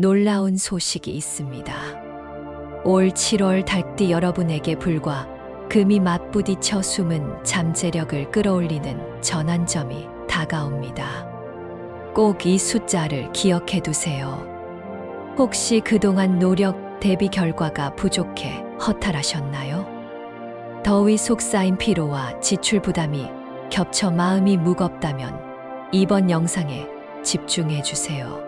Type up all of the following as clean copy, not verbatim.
놀라운 소식이 있습니다. 올 7월 달띠 여러분에게 불과 금이 맞부딪혀 숨은 잠재력을 끌어올리는 전환점이 다가옵니다. 꼭 이 숫자를 기억해 두세요. 혹시 그동안 노력 대비 결과가 부족해 허탈하셨나요? 더위 속 쌓인 피로와 지출 부담이 겹쳐 마음이 무겁다면 이번 영상에 집중해 주세요.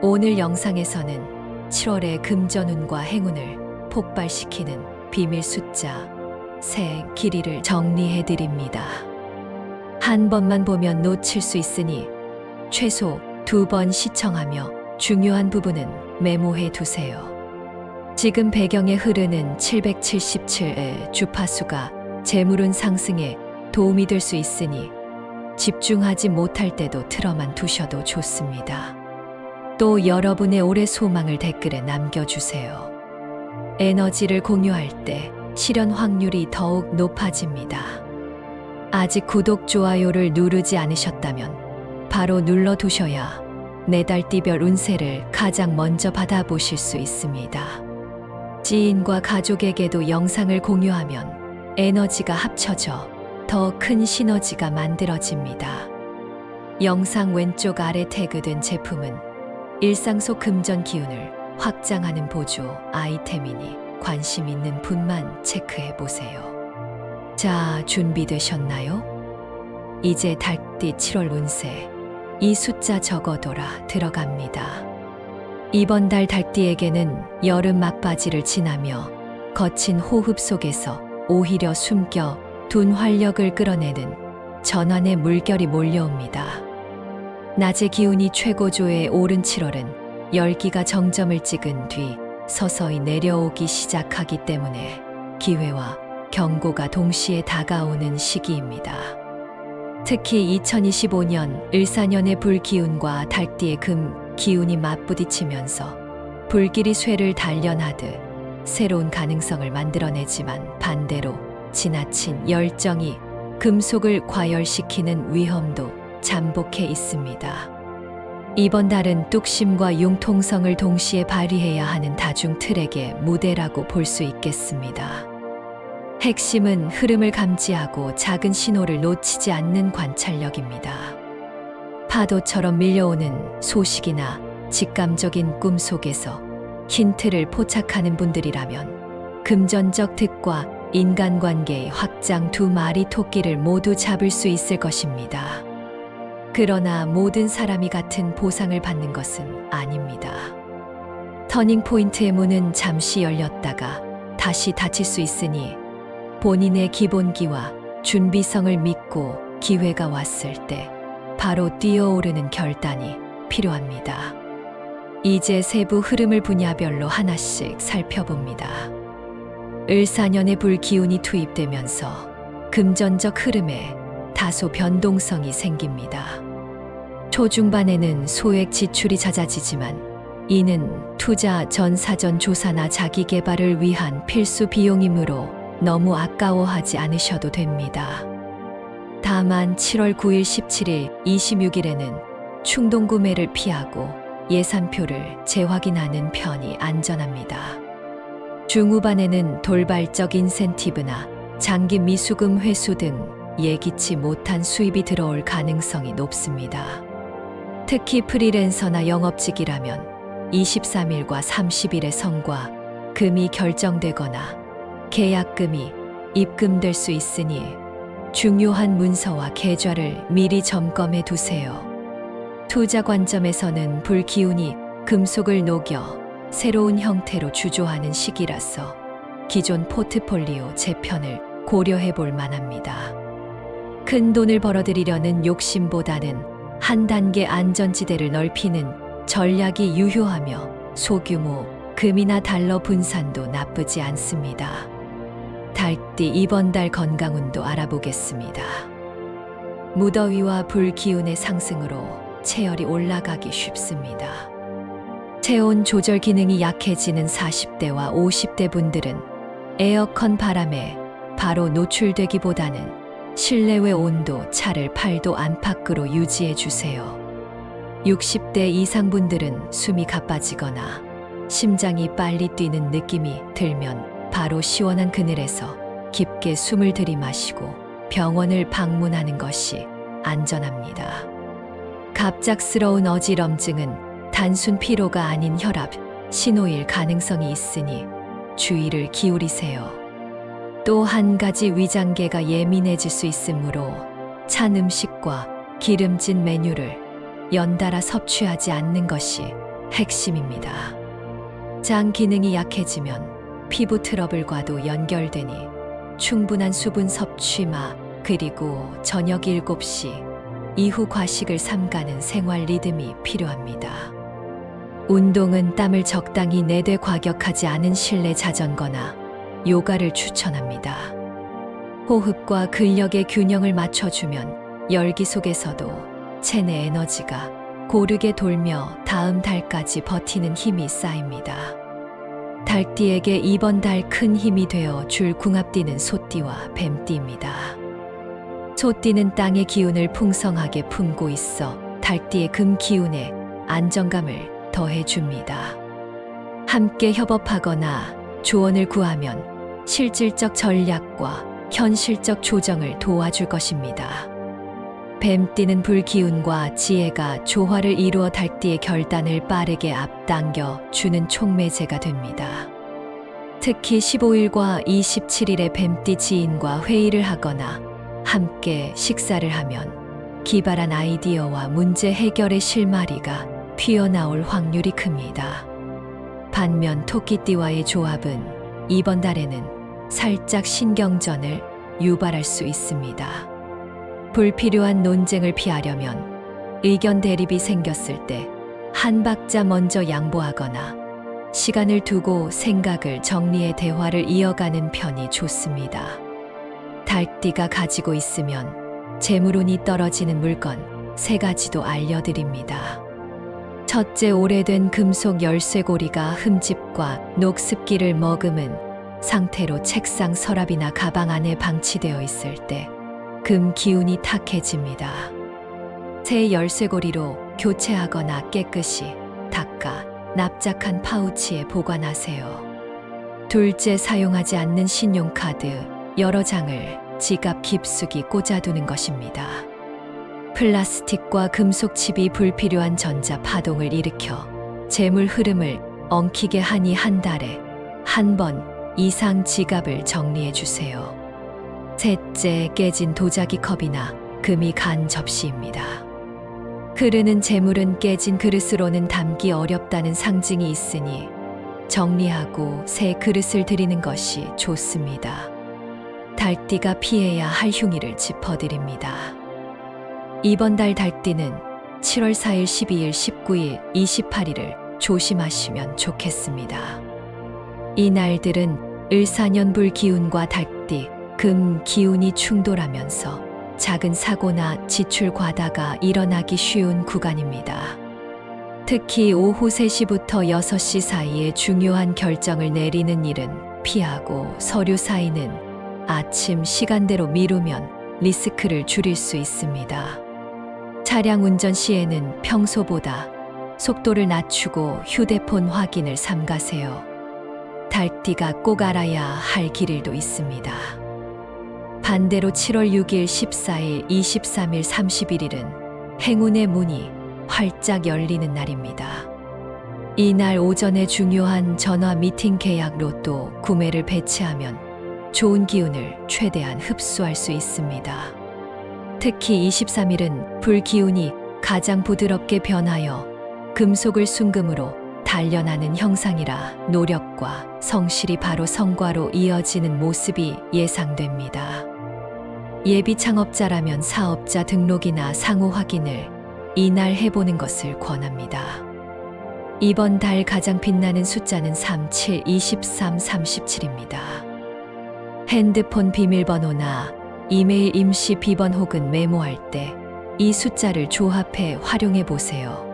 오늘 영상에서는 7월의 금전운과 행운을 폭발시키는 비밀 숫자 3 길이를 정리해 드립니다. 한 번만 보면 놓칠 수 있으니 최소 2번 시청하며 중요한 부분은 메모해 두세요. 지금 배경에 흐르는 777의 주파수가 재물운 상승에 도움이 될 수 있으니 집중하지 못할 때도 틀어만 두셔도 좋습니다. 또 여러분의 올해 소망을 댓글에 남겨주세요. 에너지를 공유할 때 실현 확률이 더욱 높아집니다. 아직 구독, 좋아요를 누르지 않으셨다면 바로 눌러두셔야 매달 띠별 운세를 가장 먼저 받아보실 수 있습니다. 지인과 가족에게도 영상을 공유하면 에너지가 합쳐져 더 큰 시너지가 만들어집니다. 영상 왼쪽 아래 태그된 제품은 일상 속 금전 기운을 확장하는 보조 아이템이니 관심 있는 분만 체크해 보세요. 자, 준비되셨나요? 이제 달띠 7월 운세 이 숫자 적어둬라 들어갑니다. 이번 달 달띠에게는 여름 막바지를 지나며 거친 호흡 속에서 오히려 숨겨 둔 활력을 끌어내는 전환의 물결이 몰려옵니다. 낮의 기운이 최고조에 오른 7월은 열기가 정점을 찍은 뒤 서서히 내려오기 시작하기 때문에 기회와 경고가 동시에 다가오는 시기입니다. 특히 2025년 을사년의 불기운과 달띠의 금 기운이 맞부딪히면서 불길이 쇠를 단련하듯 새로운 가능성을 만들어내지만 반대로 지나친 열정이 금속을 과열시키는 위험도 잠복해 있습니다. 이번 달은 뚝심과 융통성을 동시에 발휘해야 하는 다중 트랙의 무대라고 볼 수 있겠습니다. 핵심은 흐름을 감지하고 작은 신호를 놓치지 않는 관찰력입니다. 파도처럼 밀려오는 소식이나 직감적인 꿈 속에서 힌트를 포착하는 분들이라면 금전적 득과 인간관계의 확장 두 마리 토끼를 모두 잡을 수 있을 것입니다. 그러나 모든 사람이 같은 보상을 받는 것은 아닙니다. 터닝포인트의 문은 잠시 열렸다가 다시 닫힐 수 있으니 본인의 기본기와 준비성을 믿고 기회가 왔을 때 바로 뛰어오르는 결단이 필요합니다. 이제 세부 흐름을 분야별로 하나씩 살펴봅니다. 을사년의 불기운이 투입되면서 금전적 흐름에 다소 변동성이 생깁니다. 초중반에는 소액 지출이 잦아지지만 이는 투자 전 사전 조사나 자기 개발을 위한 필수 비용이므로 너무 아까워하지 않으셔도 됩니다. 다만 7월 9일, 17일, 26일에는 충동 구매를 피하고 예산표를 재확인하는 편이 안전합니다. 중후반에는 돌발적 인센티브나 장기 미수금 회수 등 예기치 못한 수입이 들어올 가능성이 높습니다. 특히 프리랜서나 영업직이라면 23일과 30일의 성과, 금이 결정되거나 계약금이 입금될 수 있으니 중요한 문서와 계좌를 미리 점검해 두세요. 투자 관점에서는 불기운이 금속을 녹여 새로운 형태로 주조하는 시기라서 기존 포트폴리오 재편을 고려해 볼 만합니다. 큰 돈을 벌어들이려는 욕심보다는 한 단계 안전지대를 넓히는 전략이 유효하며 소규모 금이나 달러 분산도 나쁘지 않습니다. 달띠 이번 달 건강운도 알아보겠습니다. 무더위와 불기운의 상승으로 체열이 올라가기 쉽습니다. 체온 조절 기능이 약해지는 40대와 50대 분들은 에어컨 바람에 바로 노출되기보다는 실내외 온도 차를 8도 안팎으로 유지해 주세요. 60대 이상 분들은 숨이 가빠지거나 심장이 빨리 뛰는 느낌이 들면 바로 시원한 그늘에서 깊게 숨을 들이마시고 병원을 방문하는 것이 안전합니다. 갑작스러운 어지럼증은 단순 피로가 아닌 혈압, 신호일 가능성이 있으니 주의를 기울이세요. 또 한 가지 위장계가 예민해질 수 있으므로 찬 음식과 기름진 메뉴를 연달아 섭취하지 않는 것이 핵심입니다. 장 기능이 약해지면 피부 트러블과도 연결되니 충분한 수분 섭취마 그리고 저녁 7시 이후 과식을 삼가는 생활 리듬이 필요합니다. 운동은 땀을 적당히 내되 과격하지 않은 실내 자전거나 요가를 추천합니다. 호흡과 근력의 균형을 맞춰주면 열기 속에서도 체내 에너지가 고르게 돌며 다음 달까지 버티는 힘이 쌓입니다. 달띠에게 이번 달 큰 힘이 되어 줄 궁합띠는 소띠와 뱀띠입니다. 소띠는 땅의 기운을 풍성하게 품고 있어 달띠의 금 기운에 안정감을 더해줍니다. 함께 협업하거나 조언을 구하면 실질적 전략과 현실적 조정을 도와줄 것입니다. 뱀띠는 불기운과 지혜가 조화를 이루어 달띠의 결단을 빠르게 앞당겨 주는 촉매제가 됩니다. 특히 15일과 27일에 뱀띠 지인과 회의를 하거나 함께 식사를 하면 기발한 아이디어와 문제 해결의 실마리가 튀어나올 확률이 큽니다. 반면 토끼띠와의 조합은 이번 달에는 살짝 신경전을 유발할 수 있습니다. 불필요한 논쟁을 피하려면 의견 대립이 생겼을 때 한 박자 먼저 양보하거나 시간을 두고 생각을 정리해 대화를 이어가는 편이 좋습니다. 달띠가 가지고 있으면 재물운이 떨어지는 물건 3가지도 알려드립니다. 첫째, 오래된 금속 열쇠고리가 흠집과 녹습기를 머금은 상태로 책상 서랍이나 가방 안에 방치되어 있을 때 금 기운이 탁해집니다. 새 열쇠고리로 교체하거나 깨끗이 닦아 납작한 파우치에 보관하세요. 둘째, 사용하지 않는 신용카드 여러 장을 지갑 깊숙이 꽂아두는 것입니다. 플라스틱과 금속 칩이 불필요한 전자 파동을 일으켜 재물 흐름을 엉키게 하니 한 달에 한 번 이상 지갑을 정리해 주세요. 셋째, 깨진 도자기 컵이나 금이 간 접시입니다. 흐르는 재물은 깨진 그릇으로는 담기 어렵다는 상징이 있으니 정리하고 새 그릇을 드리는 것이 좋습니다. 달띠가 피해야 할 흉의를 짚어드립니다. 이번 달 달띠는 7월 4일, 12일, 19일, 28일을 조심하시면 좋겠습니다. 이 날들은 을사년불 기운과 달띠, 금 기운이 충돌하면서 작은 사고나 지출 과다가 일어나기 쉬운 구간입니다. 특히 오후 3시부터 6시 사이에 중요한 결정을 내리는 일은 피하고 서류 사인은 아침 시간대로 미루면 리스크를 줄일 수 있습니다. 차량 운전 시에는 평소보다 속도를 낮추고 휴대폰 확인을 삼가세요. 달띠가 꼭 알아야 할 길일도 있습니다. 반대로 7월 6일, 14일, 23일, 31일은 행운의 문이 활짝 열리는 날입니다. 이날 오전에 중요한 전화, 미팅, 계약, 로또 구매를 배치하면 좋은 기운을 최대한 흡수할 수 있습니다. 특히 23일은 불기운이 가장 부드럽게 변하여 금속을 순금으로 단련하는 형상이라 노력과 성실이 바로 성과로 이어지는 모습이 예상됩니다. 예비 창업자라면 사업자 등록이나 상호 확인을 이날 해보는 것을 권합니다. 이번 달 가장 빛나는 숫자는 3, 7, 23, 37입니다. 핸드폰 비밀번호나 이메일 임시 비번 혹은 메모할 때 이 숫자를 조합해 활용해 보세요.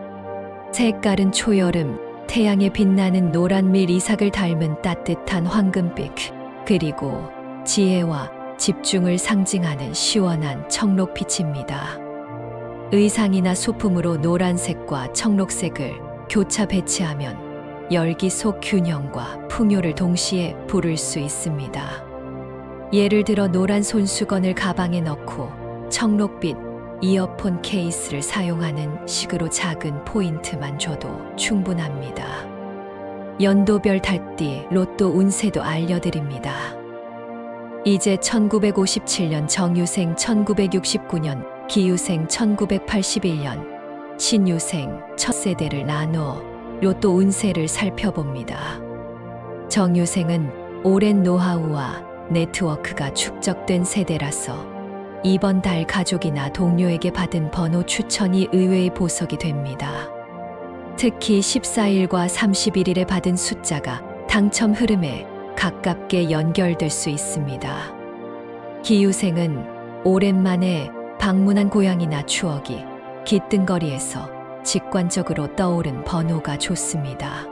색깔은 초여름, 태양에 빛나는 노란 밀 이삭을 닮은 따뜻한 황금빛, 그리고 지혜와 집중을 상징하는 시원한 청록빛입니다. 의상이나 소품으로 노란색과 청록색을 교차 배치하면 열기 속 균형과 풍요를 동시에 부를 수 있습니다. 예를 들어 노란 손수건을 가방에 넣고 청록빛 이어폰 케이스를 사용하는 식으로 작은 포인트만 줘도 충분합니다. 연도별 달띠, 로또 운세도 알려드립니다. 이제 1957년 정유생, 1969년 기유생, 1981년 신유생 첫 세대를 나누어 로또 운세를 살펴봅니다. 정유생은 오랜 노하우와 네트워크가 축적된 세대라서 이번 달 가족이나 동료에게 받은 번호 추천이 의외의 보석이 됩니다. 특히 14일과 31일에 받은 숫자가 당첨 흐름에 가깝게 연결될 수 있습니다. 기유생은 오랜만에 방문한 고향이나 추억이 기뜬거리에서 직관적으로 떠오른 번호가 좋습니다.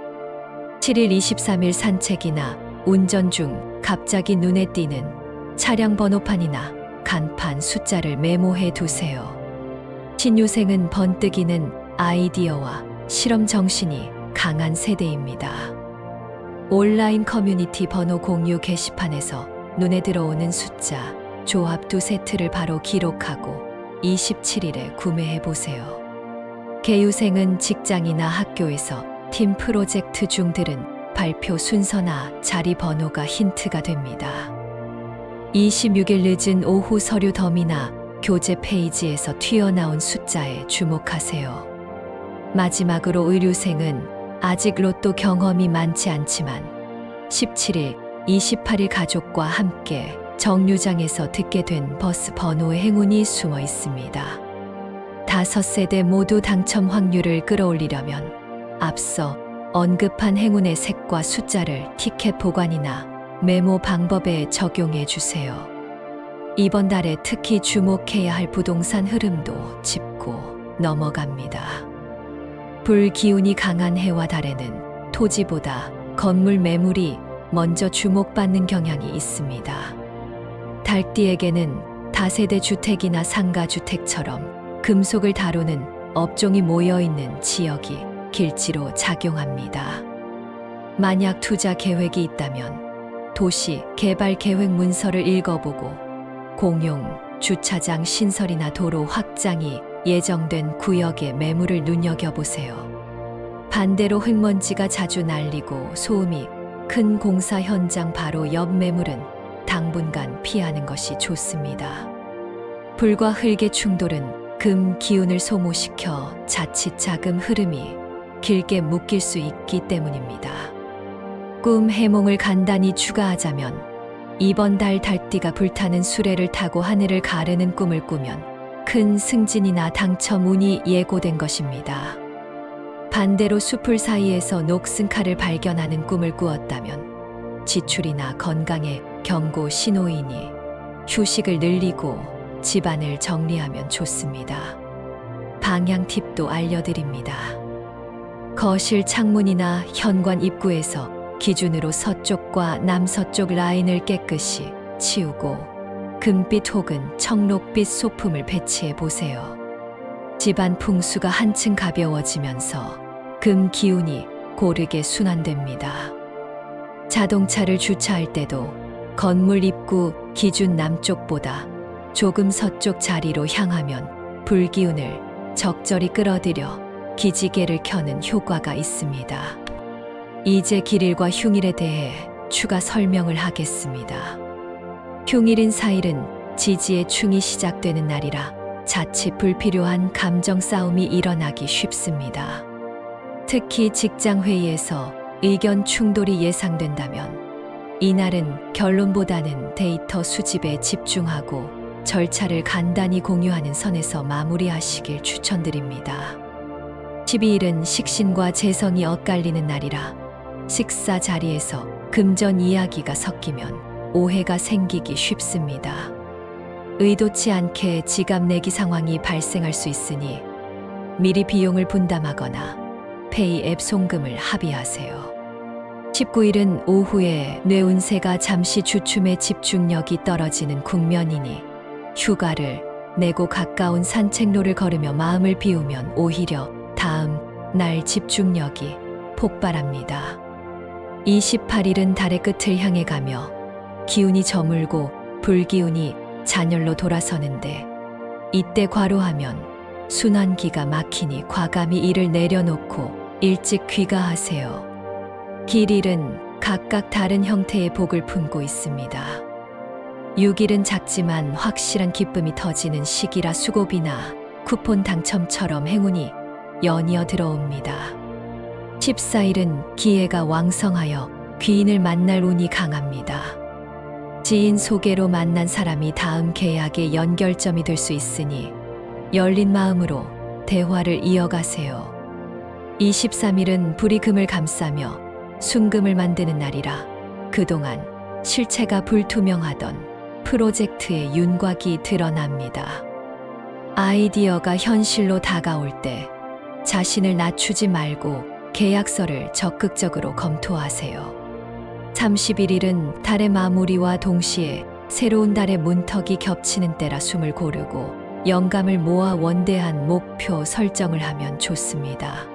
7일, 23일 산책이나 운전 중 갑자기 눈에 띄는 차량 번호판이나 간판 숫자를 메모해 두세요. 신유생은 번뜩이는 아이디어와 실험 정신이 강한 세대입니다. 온라인 커뮤니티 번호 공유 게시판에서 눈에 들어오는 숫자, 조합 두 세트를 바로 기록하고 27일에 구매해 보세요. 개유생은 직장이나 학교에서 팀 프로젝트 중 들은 발표 순서나 자리 번호가 힌트가 됩니다. 26일 늦은 오후 서류 더미나 교재 페이지에서 튀어나온 숫자에 주목하세요. 마지막으로 의류생은 아직 로또 경험이 많지 않지만 17일, 28일 가족과 함께 정류장에서 듣게 된 버스 번호의 행운이 숨어 있습니다. 5세대 모두 당첨 확률을 끌어올리려면 앞서 언급한 행운의 색과 숫자를 티켓 보관이나 메모 방법에 적용해 주세요. 이번 달에 특히 주목해야 할 부동산 흐름도 짚고 넘어갑니다. 불기운이 강한 해와 달에는 토지보다 건물 매물이 먼저 주목받는 경향이 있습니다. 달띠에게는 다세대 주택이나 상가주택처럼 금속을 다루는 업종이 모여있는 지역이 길지로 작용합니다. 만약 투자 계획이 있다면 도시 개발 계획 문서를 읽어보고 공용 주차장 신설이나 도로 확장이 예정된 구역의 매물을 눈여겨보세요. 반대로 흙먼지가 자주 날리고 소음이 큰 공사 현장 바로 옆 매물은 당분간 피하는 것이 좋습니다. 불과 흙의 충돌은 금 기운을 소모시켜 자칫 자금 흐름이 길게 묶일 수 있기 때문입니다. 꿈 해몽을 간단히 추가하자면 이번 달 달띠가 불타는 수레를 타고 하늘을 가르는 꿈을 꾸면 큰 승진이나 당첨 운이 예고된 것입니다. 반대로 숲을 사이에서 녹슨 칼을 발견하는 꿈을 꾸었다면 지출이나 건강에 경고 신호이니 휴식을 늘리고 집안을 정리하면 좋습니다. 방향 팁도 알려드립니다. 거실 창문이나 현관 입구에서 기준으로 서쪽과 남서쪽 라인을 깨끗이 치우고 금빛 혹은 청록빛 소품을 배치해 보세요. 집안 풍수가 한층 가벼워지면서 금 기운이 고르게 순환됩니다. 자동차를 주차할 때도 건물 입구 기준 남쪽보다 조금 서쪽 자리로 향하면 불기운을 적절히 끌어들여 기지개를 켜는 효과가 있습니다. 이제 길일과 흉일에 대해 추가 설명을 하겠습니다. 흉일인 4일은 지지의 충이 시작되는 날이라 자칫 불필요한 감정 싸움이 일어나기 쉽습니다. 특히 직장 회의에서 의견 충돌이 예상된다면 이날은 결론보다는 데이터 수집에 집중하고 절차를 간단히 공유하는 선에서 마무리하시길 추천드립니다. 12일은 식신과 재성이 엇갈리는 날이라 식사 자리에서 금전 이야기가 섞이면 오해가 생기기 쉽습니다. 의도치 않게 지갑 내기 상황이 발생할 수 있으니 미리 비용을 분담하거나 페이 앱 송금을 합의하세요. 19일은 오후에 뇌운세가 잠시 주춤해 집중력이 떨어지는 국면이니 휴가를 내고 가까운 산책로를 걸으며 마음을 비우면 오히려 다음 날 집중력이 폭발합니다. 28일은 달의 끝을 향해 가며 기운이 저물고 불기운이 잔열로 돌아서는데, 이때 과로하면 순환기가 막히니 과감히 일을 내려놓고 일찍 귀가하세요. 길일은 각각 다른 형태의 복을 품고 있습니다. 6일은 작지만 확실한 기쁨이 터지는 시기라 수고비나 쿠폰 당첨처럼 행운이 연이어 들어옵니다. 14일은 기회가 왕성하여 귀인을 만날 운이 강합니다. 지인 소개로 만난 사람이 다음 계약의 연결점이 될 수 있으니 열린 마음으로 대화를 이어가세요. 23일은 불이 금을 감싸며 순금을 만드는 날이라 그동안 실체가 불투명하던 프로젝트의 윤곽이 드러납니다. 아이디어가 현실로 다가올 때 자신을 낮추지 말고 계약서를 적극적으로 검토하세요. 31일은 달의 마무리와 동시에 새로운 달의 문턱이 겹치는 때라 숨을 고르고 영감을 모아 원대한 목표 설정을 하면 좋습니다.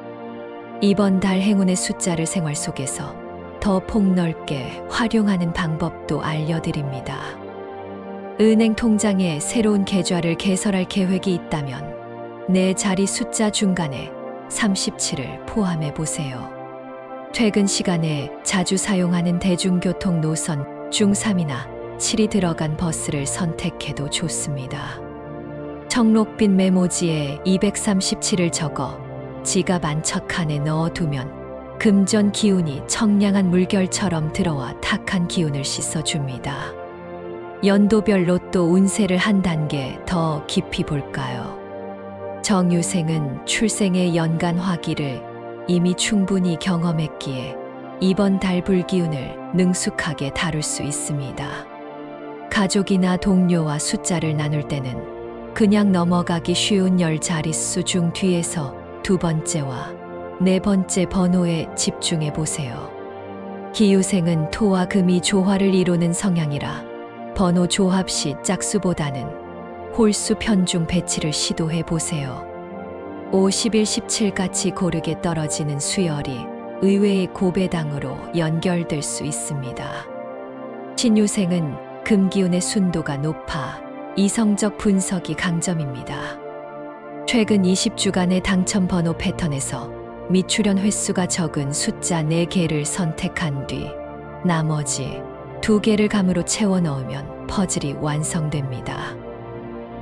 이번 달 행운의 숫자를 생활 속에서 더 폭넓게 활용하는 방법도 알려드립니다. 은행 통장에 새로운 계좌를 개설할 계획이 있다면 내 자리 숫자 중간에 37을 포함해 보세요. 퇴근 시간에 자주 사용하는 대중교통 노선 중 3이나 7이 들어간 버스를 선택해도 좋습니다. 청록빛 메모지에 237을 적어 지갑 안척 안에 넣어두면 금전 기운이 청량한 물결처럼 들어와 탁한 기운을 씻어줍니다. 연도별 로또 운세를 한 단계 더 깊이 볼까요? 정유생은 출생의 연간 화기를 이미 충분히 경험했기에 이번 달 불기운을 능숙하게 다룰 수 있습니다. 가족이나 동료와 숫자를 나눌 때는 그냥 넘어가기 쉬운 10자릿수 중 뒤에서 두 번째와 네 번째 번호에 집중해 보세요. 기유생은 토와 금이 조화를 이루는 성향이라 번호 조합 시 짝수보다는 홀수 편중 배치를 시도해 보세요. 51, 17같이 고르게 떨어지는 수열이 의외의 고배당으로 연결될 수 있습니다. 신유생은 금기운의 순도가 높아 이성적 분석이 강점입니다. 최근 20주간의 당첨 번호 패턴에서 미출현 횟수가 적은 숫자 4개를 선택한 뒤 나머지 2개를 감으로 채워 넣으면 퍼즐이 완성됩니다.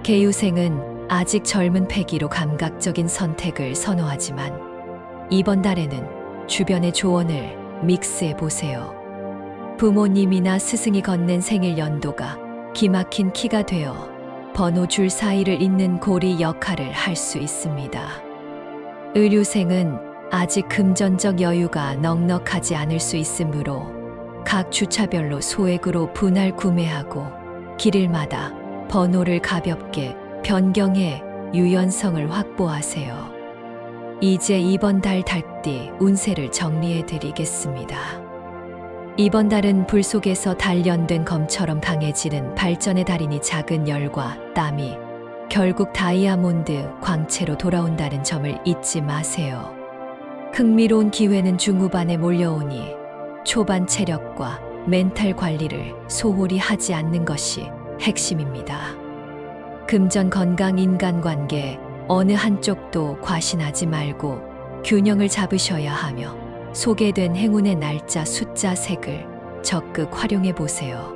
개유생은 아직 젊은 패기로 감각적인 선택을 선호하지만 이번 달에는 주변의 조언을 믹스해 보세요. 부모님이나 스승이 건넨 생일 연도가 기막힌 키가 되어 번호 줄 사이를 잇는 고리 역할을 할 수 있습니다. 의류생은 아직 금전적 여유가 넉넉하지 않을 수 있으므로 각 주차별로 소액으로 분할 구매하고 길일마다 번호를 가볍게 변경해 유연성을 확보하세요. 이제 이번 달 달띠 운세를 정리해 드리겠습니다. 이번 달은 불 속에서 단련된 검처럼 강해지는 발전의 달이니 작은 열과 땀이 결국 다이아몬드 광채로 돌아온다는 점을 잊지 마세요. 흥미로운 기회는 중후반에 몰려오니 초반 체력과 멘탈 관리를 소홀히 하지 않는 것이 핵심입니다. 금전 건강 인간관계 어느 한쪽도 과신하지 말고 균형을 잡으셔야 하며 소개된 행운의 날짜 숫자 색을 적극 활용해 보세요.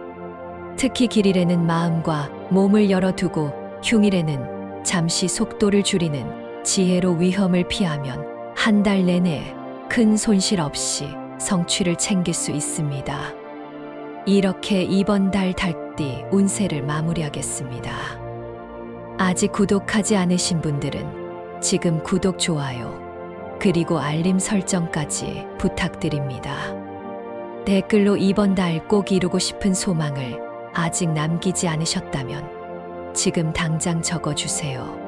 특히 길일에는 마음과 몸을 열어두고 흉일에는 잠시 속도를 줄이는 지혜로 위험을 피하면 한 달 내내 큰 손실 없이 성취를 챙길 수 있습니다. 이렇게 이번 달 달띠 운세를 마무리하겠습니다. 아직 구독하지 않으신 분들은 지금 구독, 좋아요, 그리고 알림 설정까지 부탁드립니다. 댓글로 이번 달 꼭 이루고 싶은 소망을 아직 남기지 않으셨다면 지금 당장 적어주세요.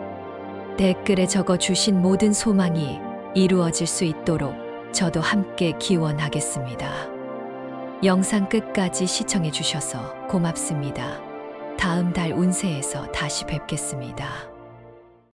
댓글에 적어주신 모든 소망이 이루어질 수 있도록 저도 함께 기원하겠습니다. 영상 끝까지 시청해 주셔서 고맙습니다. 다음 달 운세에서 다시 뵙겠습니다.